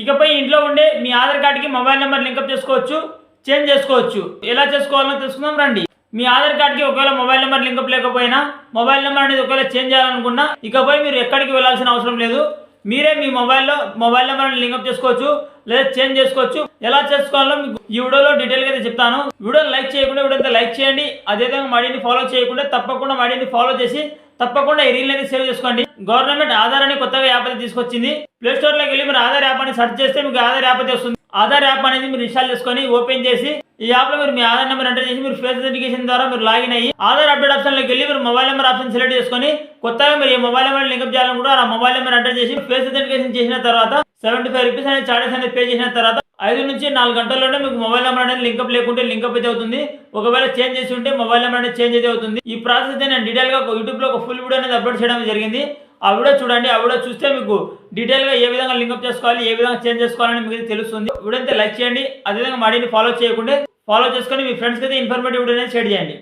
ఇకపై ఇంట్లో ఉండే మీ ఆధార్ కార్డుకి మొబైల్ నెంబర్ లింకప్ చేసుకోవచ్చు, చేంజ్ చేసుకోవచ్చు. ఎలా చేసుకోవాలో తెలుసుకుందాం రండి. మీ ఆధార్ కార్డుకి ఒకవేళ మొబైల్ నెంబర్ లింకప్ లేకపోయినా, మొబైల్ నెంబర్ అనేది ఒకవేళ చేంజ్ చేయాలనుకున్నా ఇకపై మీరు ఎక్కడికి వెళ్ళాల్సిన అవసరం లేదు. మీరే మీ మొబైల్లో మొబైల్ నెంబర్ని లింకప్ చేసుకోవచ్చు లేదా చేంజ్ చేసుకోవచ్చు. ఎలా చేసుకోవాలో మీకు ఈ వీడియోలో డీటెయిల్గా అయితే చెప్తాను. వీడియోని లైక్ చేయకుండా వీడియో లైక్ చేయండి. అదేవిధంగా మడిని ఫాలో చేయకుండా తప్పకుండా మడిని ఫాలో చేసి తప్పకుండా ఈ రీల్ అయితే సేవ్ చేసుకోండి. గవర్నమెంట్ ఆధార్ అని కొత్తగా యాప్ అయితే తీసుకొచ్చింది. ప్లే స్టోర్లోకి వెళ్ళి మీరు ఆధార్ యాప్ అని సెర్చ్ చేస్తే మీకు ఆధార్ యాప్ అయితే వస్తుంది. ఆధార్ యాప్ అనేది మీరు ఇన్స్టాల్ చేసుకొని ఓపెన్ చేసి ఈ యాప్ లో మీరు మీ ఆధార్ నెంబర్ ఎంటర్ చేసి మీరు ఫేస్ ఐడెంటిఫికేషన్ ద్వారా మీరు లాగిన్ అయ్యి ఆధార్ అప్డేట్ ఆప్షన్ లోకి వెళ్ళి మీరు మొబైల్ నెంబర్ ఆప్షన్ సెలెక్ట్ చేసుకొని కొత్తగా మీరు ఏ మొబైల్ నెంబర్ లింకప్ చేయాలనుకుంటే ఆ మొబైల్ నెంబర్ ఎంటర్ చేసి ఫేస్ ఐడెంటిఫికేషన్ చేసిన తర్వాత 75 రూపీస్ అనేది చార్జెస్ అనేది పే చేసిన తర్వాత 5 నుంచి 4 గంటల్లోనే మీకు మొబైల్ నెంబర్ అనేది లింకప్ లేకుంటే లింకప్ అయితే అవుతుంది. ఒకవేళ చేంజ్ చేసి ఉంటే మొబైల్ నెంబర్ అనేది చేంజ్ అయితే అవుతుంది. ఈ ప్రాసెస్ అయితే నేను డీటెయిల్ గా యూట్యూబ్ లో ఒక ఫుల్ వీడియో అనేది అప్లోడ్ చేయడం జరిగింది. ఆ వీడియో చూడండి. ఆ వీడియో చూస్తే మీకు డీటెయిల్ గా ఏ విధంగా లింకప్ చేసుకోవాలి, ఏ విధంగా చేంజ్ చేసుకోవాలని మీకు తెలుస్తుంది. వీడియో అయితే లైక్ చేయండి. అదేవిధంగా మడిని ఫాలో చేయకుండా ఫాలో చేసుకొని మీ ఫ్రెండ్స్కి అయితే ఇన్ఫర్మేటివ్ వీడియో అనేది షేర్ చేయండి.